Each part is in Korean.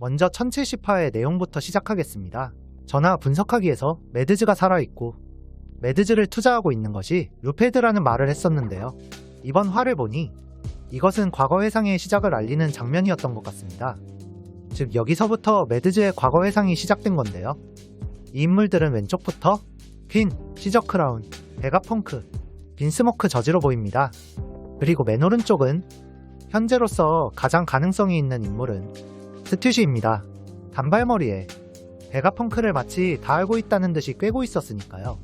먼저 1070화의 내용부터 시작하겠습니다. 전화 분석하기에서 매드즈가 살아있고 매드즈를 투자하고 있는 것이 루페드라는 말을 했었는데요. 이번 화를 보니 이것은 과거 회상의 시작을 알리는 장면이었던 것 같습니다. 즉 여기서부터 매드즈의 과거 회상이 시작된 건데요. 이 인물들은 왼쪽부터 퀸, 시저 크라운, 베가펑크, 빈스모크 저지로 보입니다. 그리고 맨 오른쪽은 현재로서 가장 가능성이 있는 인물은 스튜시입니다. 단발머리에 베가펑크를 마치 다 알고 있다는 듯이 꿰고 있었으니까요.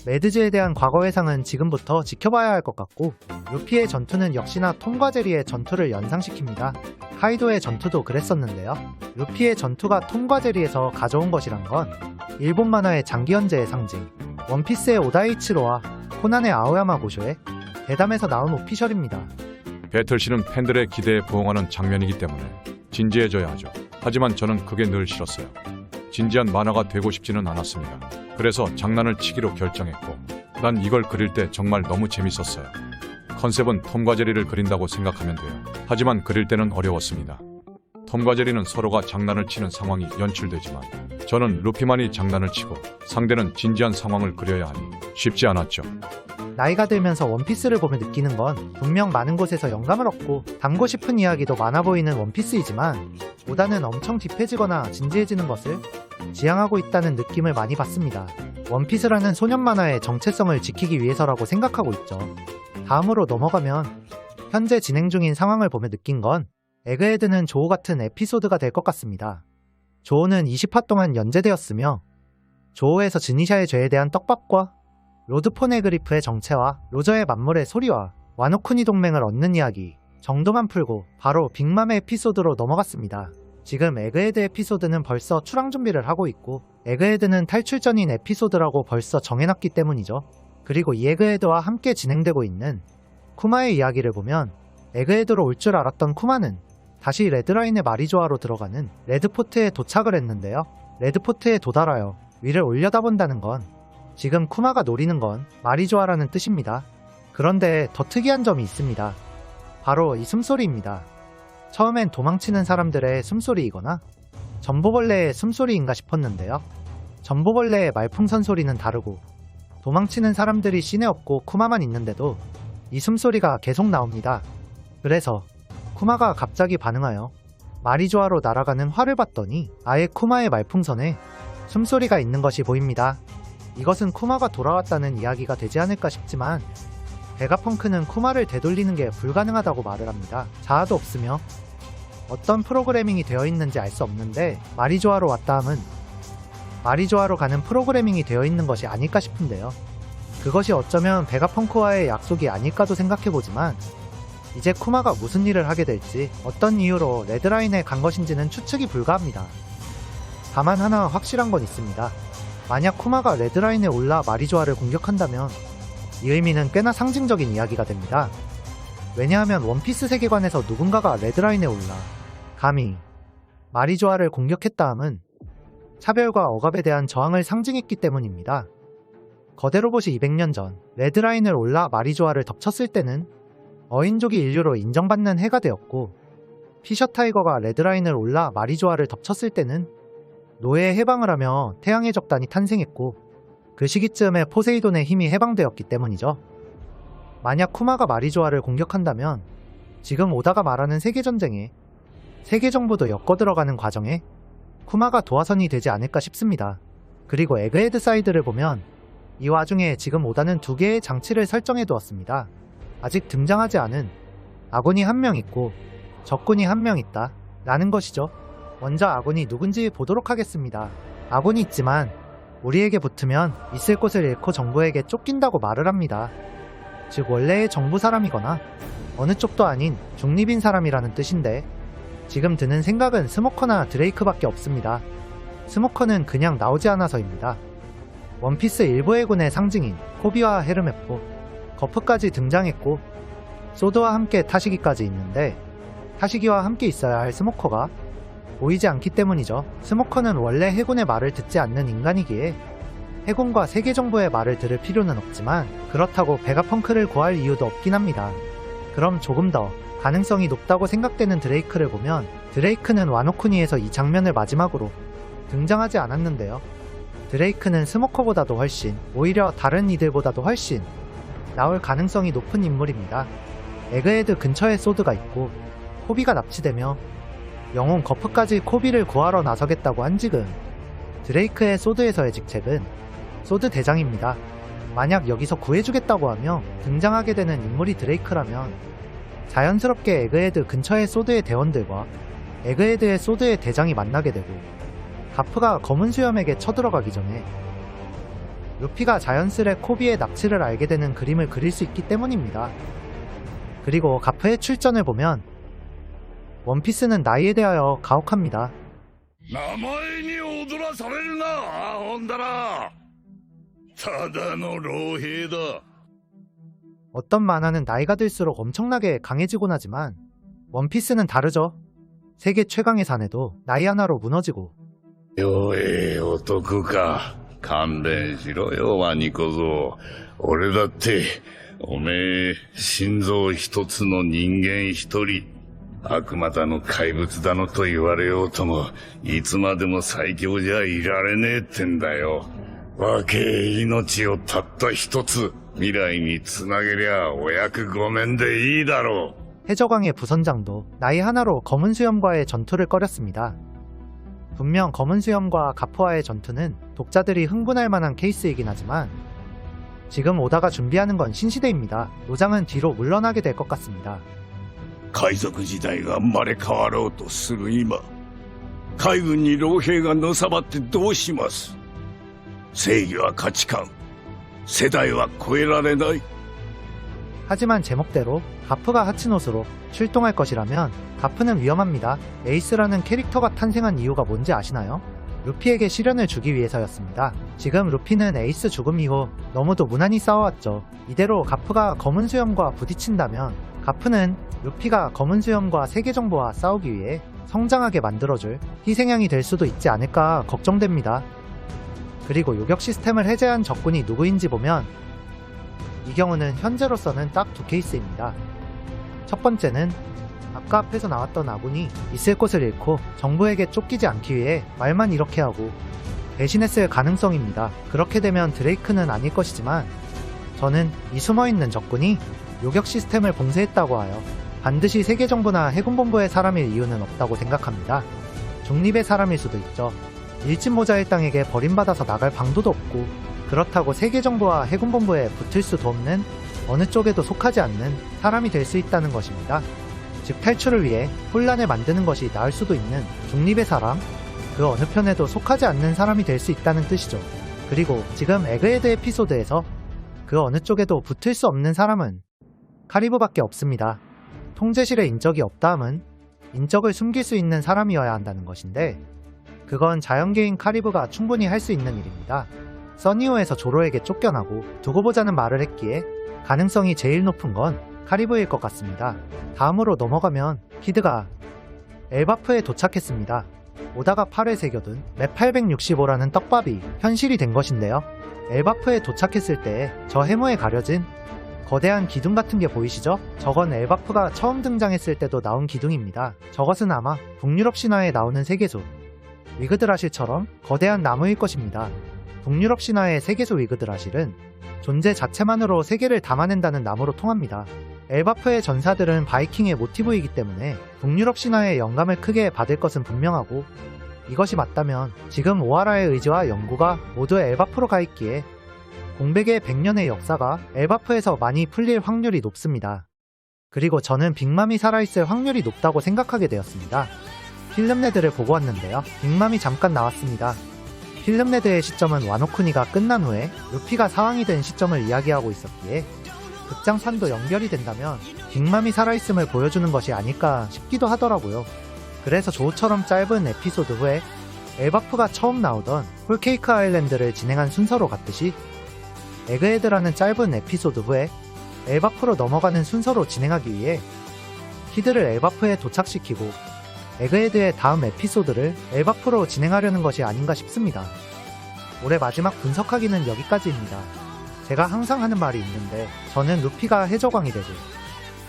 매드즈에 대한 과거 회상은 지금부터 지켜봐야 할 것 같고, 루피의 전투는 역시나 톰과 제리의 전투를 연상시킵니다. 카이도의 전투도 그랬었는데요. 루피의 전투가 톰과 제리에서 가져온 것이란 건 일본 만화의 장기 현재의 상징, 원피스의 오다이치로와 코난의 아오야마 고쇼의 대담에서 나온 오피셜입니다. 배틀씬은 팬들의 기대에 부응하는 장면이기 때문에 진지해져야 하죠. 하지만 저는 그게 늘 싫었어요. 진지한 만화가 되고 싶지는 않았습니다. 그래서 장난을 치기로 결정했고, 난 이걸 그릴 때 정말 너무 재밌었어요. 컨셉은 톰과 제리를 그린다고 생각하면 돼요. 하지만 그릴 때는 어려웠습니다. 톰과 제리는 서로가 장난을 치는 상황이 연출되지만 저는 루피만이 장난을 치고 상대는 진지한 상황을 그려야 하니 쉽지 않았죠. 나이가 들면서 원피스를 보며 느끼는 건 분명 많은 곳에서 영감을 얻고 담고 싶은 이야기도 많아 보이는 원피스이지만 오다는 엄청 딥해지거나 진지해지는 것을 지향하고 있다는 느낌을 많이 받습니다. 원피스라는 소년 만화의 정체성을 지키기 위해서라고 생각하고 있죠. 다음으로 넘어가면 현재 진행 중인 상황을 보며 느낀 건 에그헤드는 조오 같은 에피소드가 될 것 같습니다. 조오는 20화 동안 연재되었으며 조오에서 지니샤의 죄에 대한 떡밥과 로드 포네그리프의 정체와 로저의 만물의 소리와 와노쿠니 동맹을 얻는 이야기 정도만 풀고 바로 빅맘의 에피소드로 넘어갔습니다. 지금 에그헤드 에피소드는 벌써 출항 준비를 하고 있고 에그헤드는 탈출 전인 에피소드라고 벌써 정해놨기 때문이죠. 그리고 이 에그헤드와 함께 진행되고 있는 쿠마의 이야기를 보면 에그헤드로 올 줄 알았던 쿠마는 다시 레드라인의 마리조아로 들어가는 레드포트에 도착을 했는데요. 레드포트에 도달하여 위를 올려다본다는 건 지금 쿠마가 노리는 건 마리조아라는 뜻입니다. 그런데 더 특이한 점이 있습니다. 바로 이 숨소리입니다. 처음엔 도망치는 사람들의 숨소리이거나 전보벌레의 숨소리인가 싶었는데요. 전보벌레의 말풍선 소리는 다르고 도망치는 사람들이 씬에 없고 쿠마만 있는데도 이 숨소리가 계속 나옵니다. 그래서 쿠마가 갑자기 반응하여 마리조아로 날아가는 활을 봤더니 아예 쿠마의 말풍선에 숨소리가 있는 것이 보입니다. 이것은 쿠마가 돌아왔다는 이야기가 되지 않을까 싶지만 베가펑크는 쿠마를 되돌리는 게 불가능하다고 말을 합니다. 자아도 없으며 어떤 프로그래밍이 되어 있는지 알 수 없는데 마리조아로 왔다 함은 마리조아로 가는 프로그래밍이 되어 있는 것이 아닐까 싶은데요. 그것이 어쩌면 베가펑크와의 약속이 아닐까도 생각해보지만 이제 쿠마가 무슨 일을 하게 될지 어떤 이유로 레드라인에 간 것인지는 추측이 불가합니다. 다만 하나 확실한 건 있습니다. 만약 쿠마가 레드라인에 올라 마리조아를 공격한다면 이 의미는 꽤나 상징적인 이야기가 됩니다. 왜냐하면 원피스 세계관에서 누군가가 레드라인에 올라 감히 마리조아를 공격했다 함은 차별과 억압에 대한 저항을 상징했기 때문입니다. 거대 로봇이 200년 전 레드라인을 올라 마리조아를 덮쳤을 때는 어인족이 인류로 인정받는 해가 되었고 피셔 타이거가 레드라인을 올라 마리조아를 덮쳤을 때는 노예에 해방을 하며 태양의 적단이 탄생했고 그 시기쯤에 포세이돈의 힘이 해방되었기 때문이죠. 만약 쿠마가 마리조아를 공격한다면 지금 오다가 말하는 세계전쟁에 세계정부도 엮어 들어가는 과정에 쿠마가 도화선이 되지 않을까 싶습니다. 그리고 에그헤드 사이드를 보면 이 와중에 지금 오다는 2개의 장치를 설정해 두었습니다. 아직 등장하지 않은 아군이 1명 있고 적군이 1명 있다 라는 것이죠. 먼저 아군이 누군지 보도록 하겠습니다. 아군이 있지만 우리에게 붙으면 있을 곳을 잃고 정부에게 쫓긴다고 말을 합니다. 즉 원래의 정부 사람이거나 어느 쪽도 아닌 중립인 사람이라는 뜻인데 지금 드는 생각은 스모커나 드레이크밖에 없습니다. 스모커는 그냥 나오지 않아서입니다. 원피스 일부 해군의 상징인 코비와 헤르메포, 거프까지 등장했고 소드와 함께 타시기까지 있는데 타시기와 함께 있어야 할 스모커가 보이지 않기 때문이죠. 스모커는 원래 해군의 말을 듣지 않는 인간이기에 해군과 세계정부의 말을 들을 필요는 없지만 그렇다고 베가펑크를 구할 이유도 없긴 합니다. 그럼 조금 더 가능성이 높다고 생각되는 드레이크를 보면 드레이크는 와노쿠니에서 이 장면을 마지막으로 등장하지 않았는데요. 드레이크는 스모커보다도 훨씬, 오히려 다른 이들보다도 훨씬 나올 가능성이 높은 인물입니다. 에그헤드 근처에 소드가 있고 코비가 납치되며 영웅 거프까지 코비를 구하러 나서겠다고 한 지금 드레이크의 소드에서의 직책은 소드 대장입니다. 만약 여기서 구해주겠다고 하며 등장하게 되는 인물이 드레이크라면 자연스럽게 에그헤드 근처의 소드의 대원들과 에그헤드의 소드의 대장이 만나게 되고 가프가 검은 수염에게 쳐들어가기 전에 루피가 자연스레 코비의 납치를 알게 되는 그림을 그릴 수 있기 때문입니다. 그리고 가프의 출전을 보면 원피스는 나이에 대하여 가혹합니다. 名前に踊らされるなアホンダラただの老兵だ 어떤 만화는 나이가 들수록 엄청나게 강해지곤 하지만 원피스는 다르죠. 세계 최강의 사내도 나이 하나로 무너지고 弱え男か勘弁しろよワニ小僧俺だっておめえ心臓一つの人間一人悪魔だの怪物だのと言われようともいつまでも最強じゃいられねえってんだよ若え命をたった一つ未来につなげりゃお役御免でいいだろう 해적왕의 부선장도 나이 하나로 검은 수염과의 전투를 꺼렸습니다. 분명 검은 수염과 가프와의 전투는 독자들이 흥분할 만한 케이스이긴 하지만 지금 오다가 준비하는 건 신시대입니다. 노장은 뒤로 물러나게 될 것 같습니다. 海賊時代が生まれ変わろうとする今海軍に老兵がのさばってどうします正義は価値観世代は超えられない 하지만 제목대로 가프가 하치노스로 출동할 것이라면 가프는 위험합니다. 에이스라는 캐릭터가 탄생한 이유가 뭔지 아시나요? 루피에게 시련을 주기 위해서였습니다. 지금 루피는 에이스 죽음 이후 너무도 무난히 싸워왔죠. 이대로 가프가 검은 수염과 부딪힌다면 가프는 루피가 검은 수염과 세계정보와 싸우기 위해 성장하게 만들어줄 희생양이 될 수도 있지 않을까 걱정됩니다. 그리고 요격 시스템을 해제한 적군이 누구인지 보면 이 경우는 현재로서는 딱 두 케이스입니다. 첫 번째는 아까 앞에서 나왔던 아군이 있을 곳을 잃고 정부에게 쫓기지 않기 위해 말만 이렇게 하고 배신했을 가능성입니다. 그렇게 되면 드레이크는 아닐 것이지만 저는 이 숨어있는 적군이 요격 시스템을 봉쇄했다고 하여 반드시 세계정부나 해군본부의 사람일 이유는 없다고 생각합니다. 중립의 사람일 수도 있죠. 일진모자 일당에게 버림받아서 나갈 방도도 없고 그렇다고 세계정부와 해군본부에 붙을 수도 없는 어느 쪽에도 속하지 않는 사람이 될 수 있다는 것입니다. 즉 탈출을 위해 혼란을 만드는 것이 나을 수도 있는 중립의 사람, 그 어느 편에도 속하지 않는 사람이 될 수 있다는 뜻이죠. 그리고 지금 에그헤드 에피소드에서 그 어느 쪽에도 붙을 수 없는 사람은 카리브밖에 없습니다. 통제실에 인적이 없다 함은 인적을 숨길 수 있는 사람이어야 한다는 것인데 그건 자연계인 카리브가 충분히 할 수 있는 일입니다. 써니오에서 조로에게 쫓겨나고 두고 보자는 말을 했기에 가능성이 제일 높은 건 카리브일 것 같습니다. 다음으로 넘어가면 키드가 엘바프에 도착했습니다. 오다가 팔을 새겨둔 맵 865라는 떡밥이 현실이 된 것인데요. 엘바프에 도착했을 때 저 해무에 가려진 거대한 기둥 같은 게 보이시죠? 저건 엘바프가 처음 등장했을 때도 나온 기둥입니다. 저것은 아마 북유럽 신화에 나오는 세계수 위그드라실처럼 거대한 나무일 것입니다. 북유럽 신화의 세계수 위그드라실은 존재 자체만으로 세계를 담아낸다는 나무로 통합니다. 엘바프의 전사들은 바이킹의 모티브이기 때문에 북유럽 신화의 영감을 크게 받을 것은 분명하고 이것이 맞다면 지금 오하라의 의지와 연구가 모두 엘바프로 가 있기에 공백의 100년의 역사가 엘바프에서 많이 풀릴 확률이 높습니다. 그리고 저는 빅맘이 살아있을 확률이 높다고 생각하게 되었습니다. 필름레드를 보고 왔는데요. 빅맘이 잠깐 나왔습니다. 필름레드의 시점은 와노쿠니가 끝난 후에 루피가 사왕이 된 시점을 이야기하고 있었기에 극장판도 연결이 된다면 빅맘이 살아있음을 보여주는 것이 아닐까 싶기도 하더라고요. 그래서 조우처럼 짧은 에피소드 후에 엘바프가 처음 나오던 홀케이크 아일랜드를 진행한 순서로 갔듯이 에그헤드라는 짧은 에피소드 후에 엘바프로 넘어가는 순서로 진행하기 위해 키드를 엘바프에 도착시키고 에그헤드의 다음 에피소드를 엘바프로 진행하려는 것이 아닌가 싶습니다. 올해 마지막 분석하기는 여기까지입니다. 제가 항상 하는 말이 있는데 저는 루피가 해적왕이 되고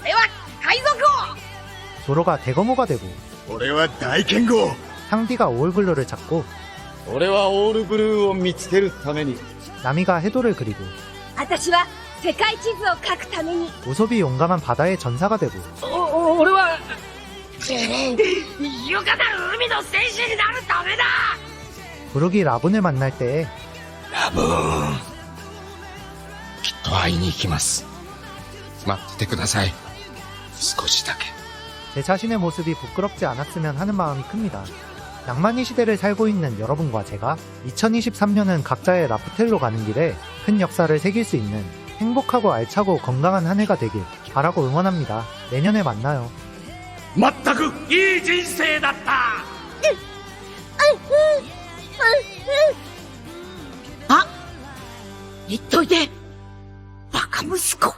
俺は海賊王 조로가 대거모가 되고 俺は大剣豪 상디가 오울블루를 찾고 俺はオールブルーを見つけるために 나미가 해도를 그리고 私は世界地図を書くために 우섭이 용감한 바다의 전사가 되고 俺はよかなる海の戦士になるためだ 부르기 라분을 만날 때에 ラブーンきっと会いに行きます待っててください少しだけ 제 자신의 모습이 부끄럽지 않았으면 하는 마음이 큽니다. 낭만의 시대를 살고 있는 여러분과 제가 2023년은 각자의 라프텔로 가는 길에 큰 역사를 새길 수 있는 행복하고 알차고 건강한 한 해가 되길 바라고 응원합니다. 내년에 만나요. 全くいい人生だった。あ言っといてバカ息子